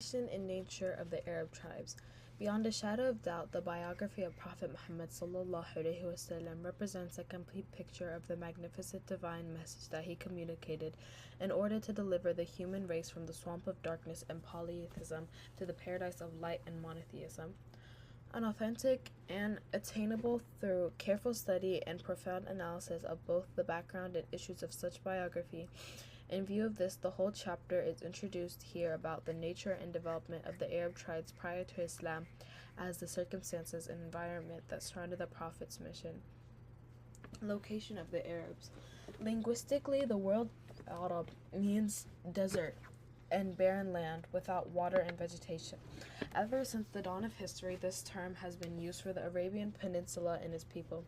Location and nature of the Arab tribes. Beyond a shadow of doubt, the biography of Prophet Muhammad ﷺ represents a complete picture of the magnificent divine message that he communicated in order to deliver the human race from the swamp of darkness and polytheism to the paradise of light and monotheism. Unauthentic and attainable through careful study and profound analysis of both the background and issues of such biography. In view of this, the whole chapter is introduced here about the nature and development of the Arab tribes prior to Islam, as the circumstances and environment that surrounded the Prophet's mission. Location of the Arabs. Linguistically, the word Arab means desert and barren land without water and vegetation. Ever since the dawn of history, this term has been used for the Arabian Peninsula and its people.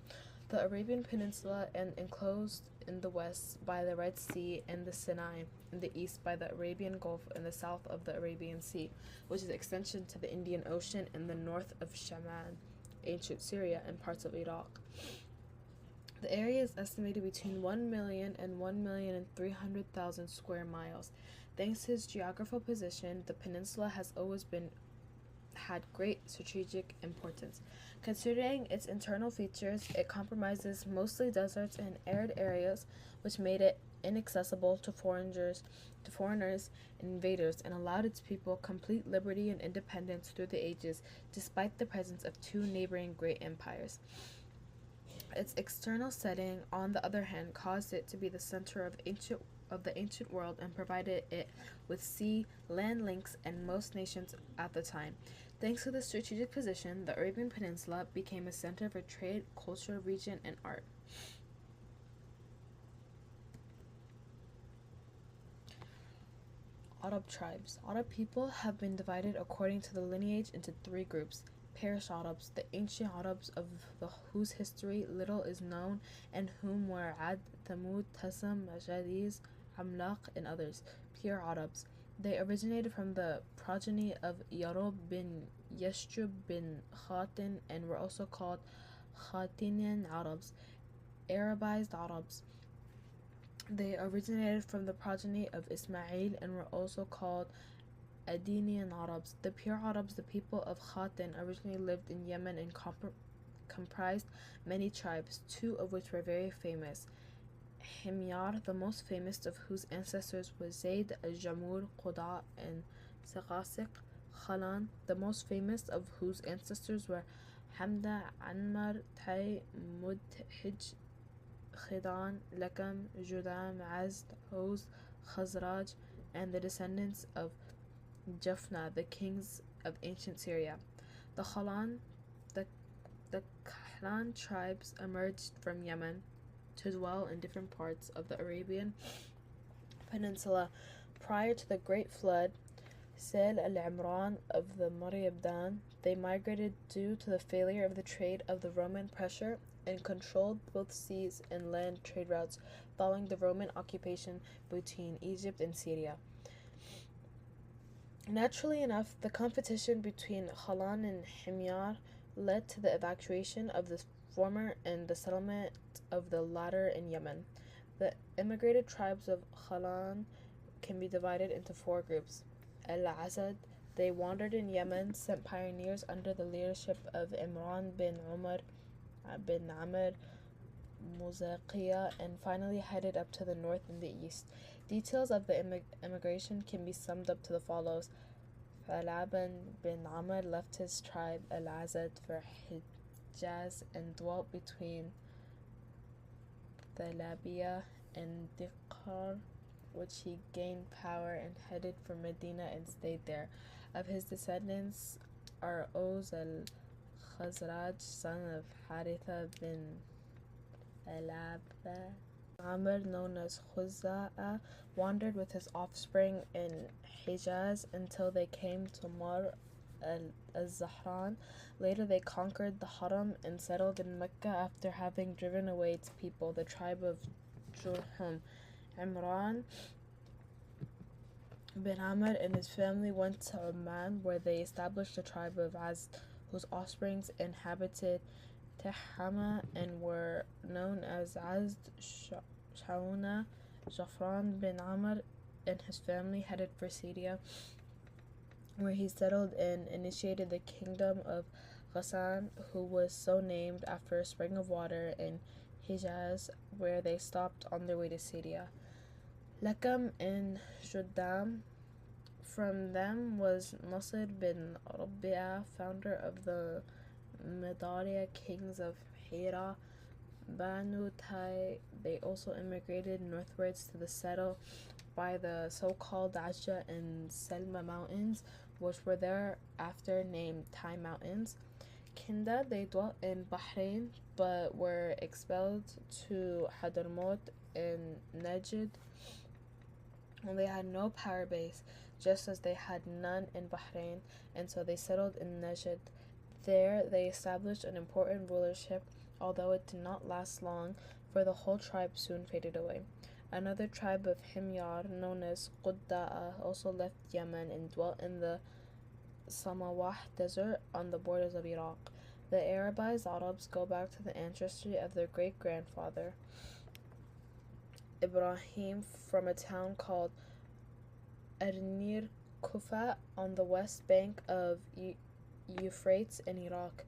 The Arabian Peninsula and enclosed in the west by the Red Sea and the Sinai, in the east by the Arabian Gulf and the south of the Arabian Sea, which is an extension to the Indian Ocean, and the north of Shaman, ancient Syria, and parts of Iraq. The area is estimated between 1 million and 1,300,000 square miles. Thanks to its geographical position, the peninsula has always had great strategic importance. Considering its internal features, it comprises mostly deserts and arid areas, which made it inaccessible to foreigners and invaders, and allowed its people complete liberty and independence through the ages, despite the presence of two neighboring great empires. Its external setting, on the other hand, caused it to be the center of the ancient world and provided it with sea, land links, and most nations at the time. Thanks to this strategic position, the Arabian Peninsula became a center for trade, culture, religion, and art. Arab tribes. Arab people have been divided according to the lineage into three groups. Parish Arabs, the ancient Arabs of whose history little is known, and whom were Ad, Thamud, Tasam, Majadis, Amlaq, and others. Pure Arabs. They originated from the progeny of Yarub bin Yashrub bin Khatin and were also called Khatinian Arabs. Arabized Arabs. They originated from the progeny of Ismail and were also called Adinian Arabs. The pure Arabs, the people of Khatin, originally lived in Yemen and comprised many tribes, two of which were very famous. Himyar, the most famous of whose ancestors was Zayd al-Jamur, Quda, and Sagasiq. Khalan, the most famous of whose ancestors were Hamda, Anmar, Tai, Mudhij, Khidan, Lakam, Judam, Azd, Hoz, Khazraj, and the descendants of Jaffna, the kings of ancient Syria. The Kahlan tribes emerged from Yemen to dwell in different parts of the Arabian Peninsula prior to the Great Flood. Sel al-Imran of the Maryabdan, they migrated due to the failure of the trade of the Roman pressure and controlled both seas and land trade routes following the Roman occupation between Egypt and Syria. Naturally enough, the competition between Khalan and Himyar led to the evacuation of the former and the settlement of the latter in Yemen. The immigrated tribes of Khalan can be divided into four groups. Al-Azad, they wandered in Yemen, sent pioneers under the leadership of Imran bin Umar bin Amr Muzaqiya, and finally headed up to the north and the east. Details of the immigration can be summed up to the follows. Falaban bin Amr left his tribe Al-Azad for Hijaz and dwelt between Thalabiyah and Diqar, which he gained power and headed for Medina and stayed there. Of his descendants are Oz al-Khazraj, son of Haritha bin Alaba. Amr, known as Khuza'a, wandered with his offspring in Hijaz until they came to Mar al-Zahran. Later they conquered the Haram and settled in Mecca after having driven away its people, the tribe of Jurhum. Imran bin Amr and his family went to Oman, where they established a tribe of Azd, whose offspring inhabited Tehama and were known as Azd Shauna. Jafran bin Amr and his family headed for Syria, where he settled and initiated the kingdom of Ghassan, who was so named after a spring of water in Hijaz, where they stopped on their way to Syria. Lakam and Juddam. From them was Nasr bin Rabi'ah, founder of the Medalia kings of Hira. Banu Tai, they also immigrated northwards to the settle by the so-called Ajja and Selma mountains, which were thereafter named Tai Mountains. Kinda, they dwelt in Bahrain, but were expelled to Hadramaut and Najd, and they had no power base, just as they had none in Bahrain, and so they settled in Najd. There they established an important rulership, although it did not last long, for the whole tribe soon faded away. Another tribe of Himyar, known as Qudda'a, also left Yemen and dwelt in the Samawah desert on the borders of Iraq. The Arabized Arabs go back to the ancestry of their great-grandfather, Ibrahim, from a town called Arnir Kufa on the west bank of Euphrates in Iraq.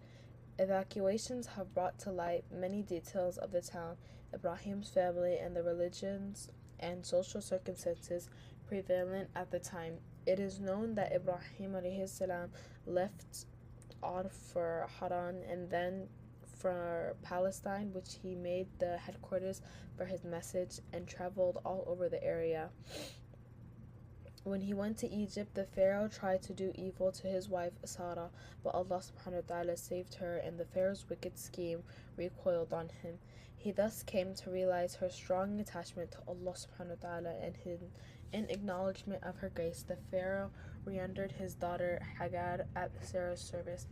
Evacuations have brought to light many details of the town, Ibrahim's family, and the religions and social circumstances prevalent at the time. It is known that Ibrahim a.s. left Ad for Haran and then for Palestine, which he made the headquarters for his message, and traveled all over the area. When he went to Egypt, the Pharaoh tried to do evil to his wife Sarah, but Allah subhanahu wa ta'ala saved her, and the Pharaoh's wicked scheme recoiled on him. He thus came to realize her strong attachment to Allah subhanahu wa ta'ala, and in acknowledgement of her grace, the Pharaoh re-entered his daughter Hagar at Sarah's service.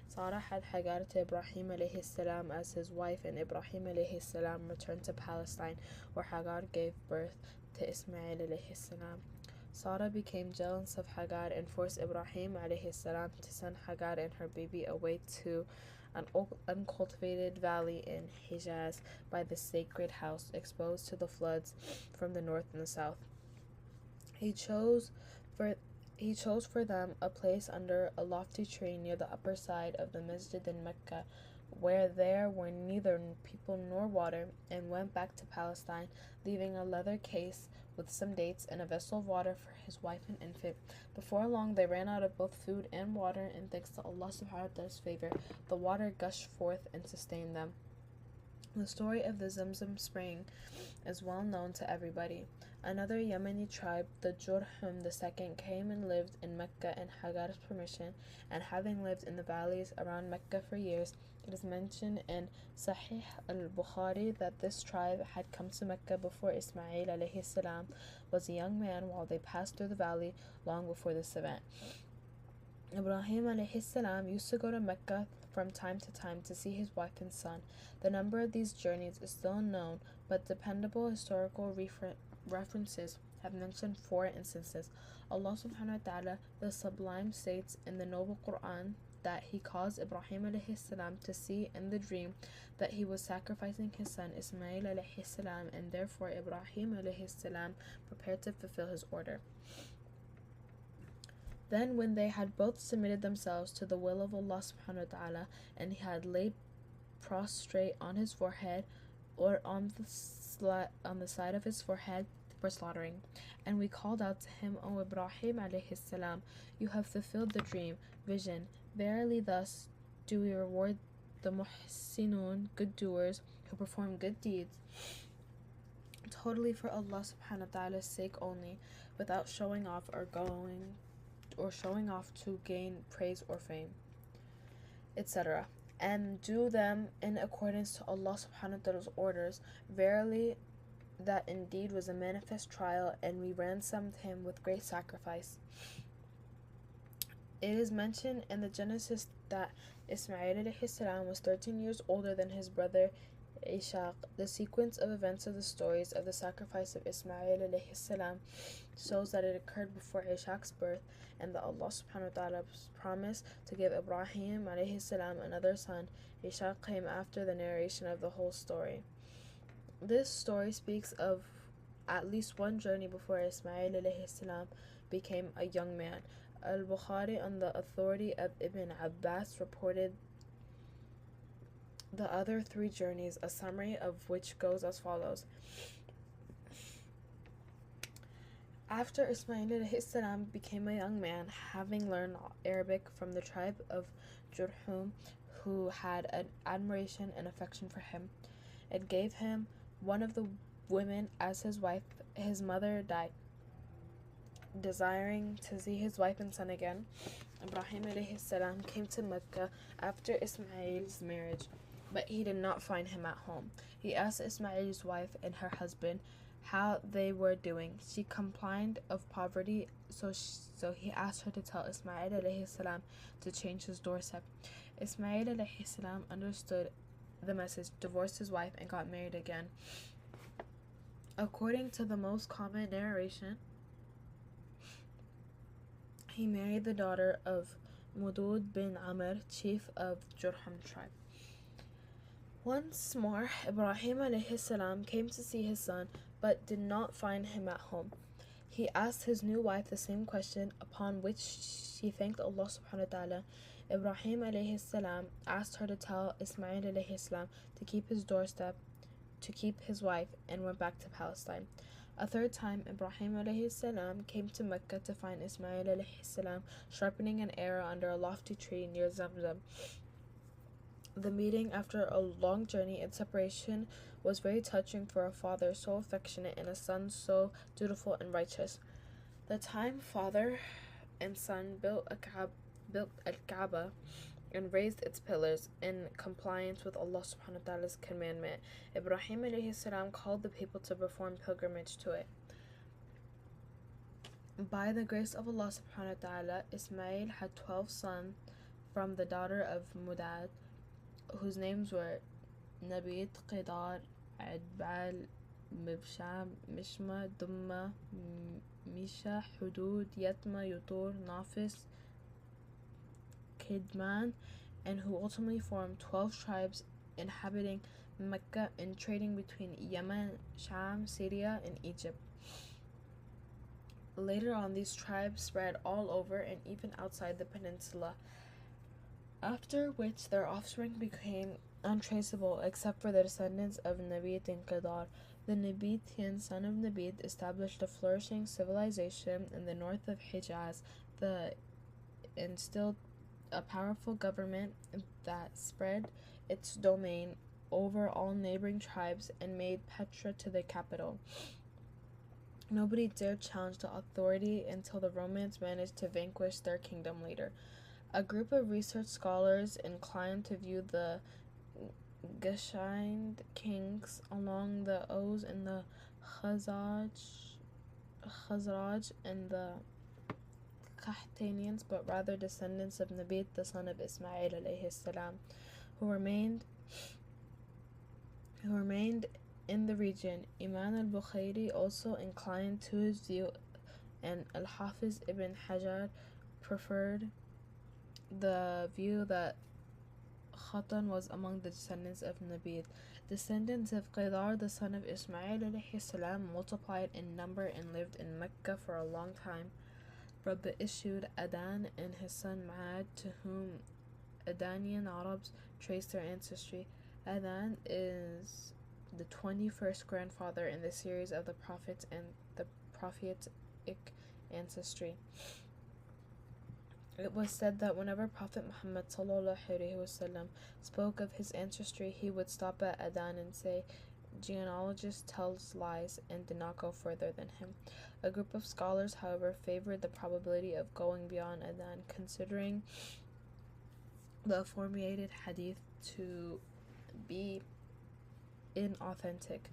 Sarah had Hagar to Ibrahim alayhi salam as his wife, and Ibrahim alayhi salam returned to Palestine, where Hagar gave birth to Ismail alayhi salam. Sarah became jealous of Hagar and forced Ibrahim alayhi salam to send Hagar and her baby away to an uncultivated valley in Hijaz by the sacred house, exposed to the floods from the north and the south. He chose for them a place under a lofty tree near the upper side of the masjid in Mecca, where there were neither people nor water, and went back to Palestine, leaving a leather case with some dates and a vessel of water for his wife and infant. Before long, they ran out of both food and water, and thanks to Allah subhanahu wa ta'ala's favor, the water gushed forth and sustained them. The story of the Zamzam spring is well known to everybody. Another Yemeni tribe, the Jurhum II, came and lived in Mecca in Hagar's permission, and having lived in the valleys around Mecca for years, it is mentioned in Sahih al-Bukhari that this tribe had come to Mecca before Ismail alayhi salam was a young man, while they passed through the valley long before this event. Ibrahim alayhi salam used to go to Mecca from time to time to see his wife and son. The number of these journeys is still unknown, but dependable historical references have mentioned 4 instances. Allah subhanahu wa ta'ala, the Sublime, states in the Noble Quran that he caused Ibrahim alayhi salam to see in the dream that he was sacrificing his son Ismail alayhi salam, and therefore Ibrahim alayhi salam prepared to fulfill his order. Then when they had both submitted themselves to the will of Allah subhanahu wa ta'ala, and he had laid prostrate on his forehead or on the side of his forehead for slaughtering, and we called out to him, O Ibrahim alayhi salam, you have fulfilled the dream, vision. Verily thus do we reward the muhsinun, good doers, who perform good deeds, totally for Allah subhanahu wa ta'ala's sake only, without showing off to gain praise or fame, etc. And do them in accordance to Allah subhanahu wa ta'ala's orders. Verily that indeed was a manifest trial, and we ransomed him with great sacrifice. It is mentioned in the Genesis that Ismail alayhi salam was 13 years older than his brother Ishaq. The sequence of events of the stories of the sacrifice of Ismail alayhi salam shows that it occurred before Ishaq's birth, and that Allah subhanahu wa ta'ala's promise to give Ibrahim alayhi salam another son, Ishaq, came after the narration of the whole story. This story speaks of at least one journey before Ismail alayhi salam became a young man. Al-Bukhari, on the authority of Ibn Abbas, reported the other three journeys, a summary of which goes as follows. After Ismail alayhi salam became a young man, having learned Arabic from the tribe of Jurhum, who had an admiration and affection for him, and gave him one of the women as his wife, his mother died. Desiring to see his wife and son again, Ibrahim alayhi salam came to Mecca after Ismail's marriage, but he did not find him at home. He asked Ismail's wife and her husband how they were doing. She complained of poverty, so he asked her to tell Ismail alayhi salam to change his doorstep. Ismail alayhi salam understood the message, divorced his wife, and got married again. According to the most common narration, he married the daughter of Mudud bin Amr, chief of Jurham tribe. Once more, Ibrahim alayhi salam came to see his son, but did not find him at home. He asked his new wife the same question, upon which she thanked Allah subhanahu wa ta'ala. Ibrahim alayhi salam asked her to tell Ismail alayhi salam to keep his doorstep, to keep his wife, and went back to Palestine. A third time, Ibrahim alayhi salam came to Mecca to find Ismail alayhi salam sharpening an arrow under a lofty tree near Zamzam. The meeting, after a long journey and separation, was very touching for a father so affectionate and a son so dutiful and righteous. The time father and son built Al-Kaaba and raised its pillars in compliance with Allah subhanahu wa ta'ala's commandment. Ibrahim alayhi salam called the people to perform pilgrimage to it. By the grace of Allah subhanahu wa ta'ala, Ismail had 12 sons from the daughter of Mudad, whose names were Nabit, Qidar, Adbal, Mibsham, Mishma, Dumma, Misha, Hudud, Yatma, Yutur, Nafis, Kidman, and who ultimately formed 12 tribes inhabiting Mecca and trading between Yemen, Sham, Syria, and Egypt. Later on, these tribes spread all over and even outside the peninsula, after which their offspring became untraceable except for the descendants of Nabit and Qadar. The Nabitian son of Nabit established a flourishing civilization in the north of Hijaz, instilled a powerful government that spread its domain over all neighboring tribes and made Petra to the capital. Nobody dared challenge the authority until the Romans managed to vanquish their kingdom later. A group of research scholars inclined to view the Ghassanid kings along the Oghuz and the Khazraj and the Qahtanians, but rather descendants of Nabit, the son of Ismail alayhi salam, who remained in the region. Imam al-Bukhari also inclined to his view, and Al-Hafiz ibn Hajar preferred the view that Khatan was among the descendants of Nabit. Descendants of Qidar, the son of Ismail alayhi salam, multiplied in number and lived in Mecca for a long time. Rabbi issued Adan and his son Ma'ad, to whom Adanian Arabs trace their ancestry. Adan is the 21st grandfather in the series of the prophets and the prophetic ancestry. It was said that whenever Prophet Muhammad ﷺ spoke of his ancestry, he would stop at Adan and say, "Genealogist tells lies," and did not go further than him. A group of scholars, however, favored the probability of going beyond Adan, considering the formulated hadith to be inauthentic.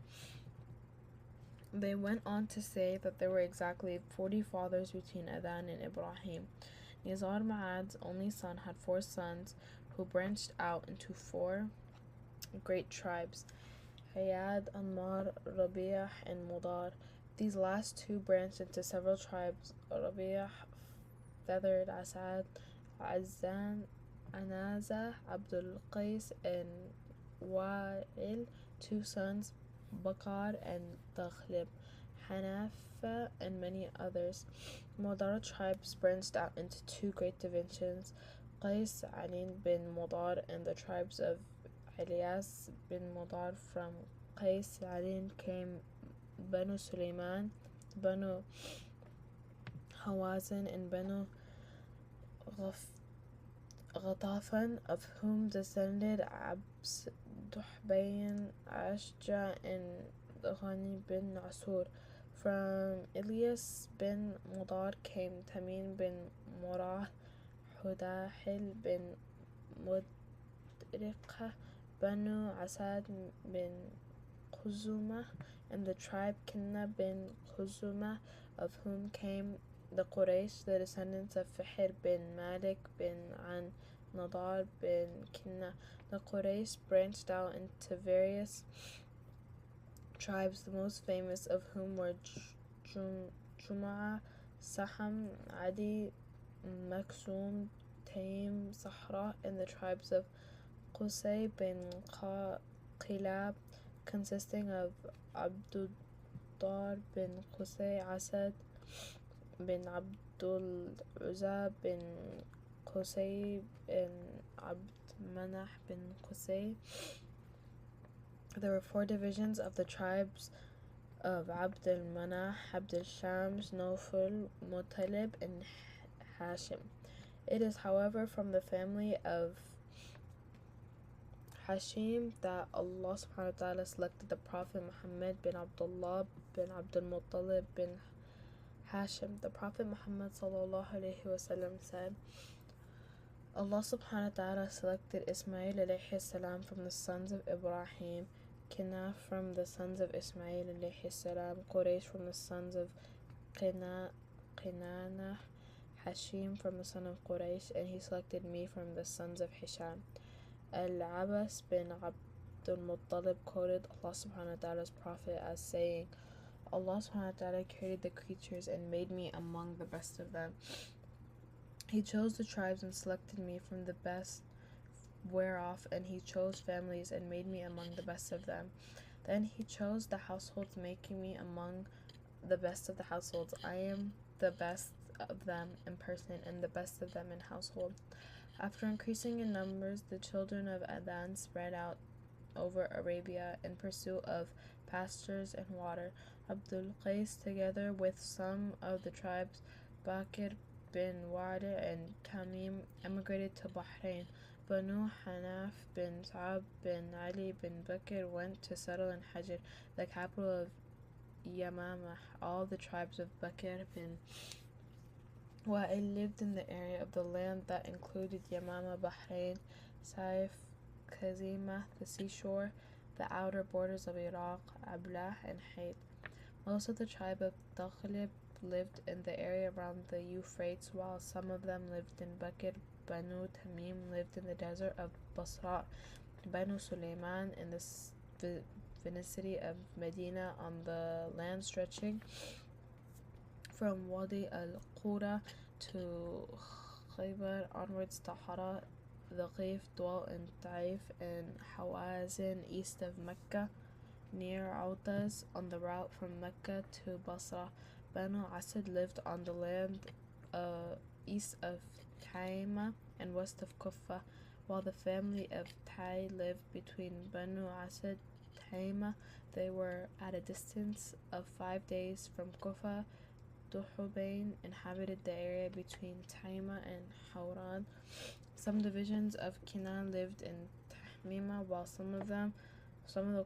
They went on to say that there were exactly 40 fathers between Adan and Ibrahim. Nizar Ma'ad's only son had 4 sons who branched out into 4 great tribes: Hayad, Ammar, Rabi'ah, and Mudar. These last 2 branched into several tribes: Rabi'ah feathered Asad, Azan, Anaza, Abdul Qais, and Wa'il, 2 sons, Bakar and Taghlib. Hanafa, and many others. Mudar tribes branched out into two great divisions, Qais Ali bin Mudar and the tribes of Ilyas bin Mudar. From Qais Ali came Banu Sulaiman, Banu Hawazin, and Banu Ghatafan, of whom descended Abs, Duhbayn, Ashja, and Ghani bin Asur. From Ilyas bin Mudar came Tamim bin Murah, Hudahil bin Mudrikah, Banu Asad bin Khuzumah, and the tribe Kinna bin Khuzumah, of whom came the Quraysh, the descendants of Fihr bin Malik bin An Nadar bin Kinna. The Quraysh branched out into various tribes, the most famous of whom were Jum'ah, Saham, Adi, Maksum, Taim, Sahra, and the tribes of Qusay bin Qilab, consisting of Abduddar bin Qusay, Asad bin Abdul Uzza bin Qusay, and Abd Manah bin Qusay. There were 4 divisions of the tribes of Abd al-Manah, Abd al-Shams, Nawfal, Muttalib, and Hashim. It is, however, from the family of Hashim that Allah subhanahu wa ta'ala selected the Prophet Muhammad bin Abdullah bin Abdul Muttalib bin Hashim. The Prophet Muhammad sallallahu alayhi wasallam said, Allah subhanahu wa ta'ala selected Ismail alayhi salam from the sons of Ibrahim, Kinna from the sons of Ismail alayhi salam, Quraysh from the sons of Kinana, Hashim from the son of Quraysh, and he selected me from the sons of Hisham. Al-Abbas bin Abdul Muttalib quoted Allah subhanahu wa ta'ala's prophet as saying, Allah subhanahu wa ta'ala created the creatures and made me among the best of them. He chose the tribes and selected me from the best whereof, and he chose families and made me among the best of them. Then he chose the households, making me among the best of the households. I am the best of them in person and the best of them in household. After increasing in numbers, the children of Adan spread out over Arabia in pursuit of pastures and water. Abdul Qais, together with some of the tribes, Bakr bin Wa'da and Tamim, emigrated to Bahrain. Banu Hanaf bin Sa'ab bin Ali bin Bakr went to settle in Hajr, the capital of Yamamah. All the tribes of Bakr bin Wa'il lived in the area of the land that included Yamamah, Bahrain, Saif, Kazima, the seashore, the outer borders of Iraq, Ablah, and Hayt. Most of the tribe of Taghlib lived in the area around the Euphrates, while some of them lived in Bakr. Banu Tamim lived in the desert of Basra. Banu Sulaiman in the vicinity of Medina, on the land stretching from Wadi al-Qura to Khaybar onwards to Hara. The Qif dwelt in Taif and Hawazin east of Mecca, near Autas on the route from Mecca to Basra. Banu Asad lived on the land east of Taima and west of Kufa, while the family of Tai lived between Banu Asad and Taima. They were at a distance of 5 days from Kufa. Duhubain inhabited the area between Taima and Hawran. Some divisions of Kinan lived in Tahmima, while some of the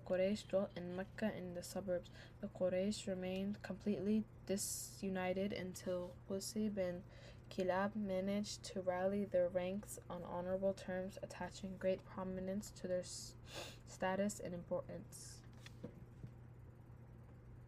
Quraysh dwelt in Mecca in the suburbs. The Quraysh remained completely disunited until Qusay bin Kilab managed to rally their ranks on honorable terms, attaching great prominence to their status and importance.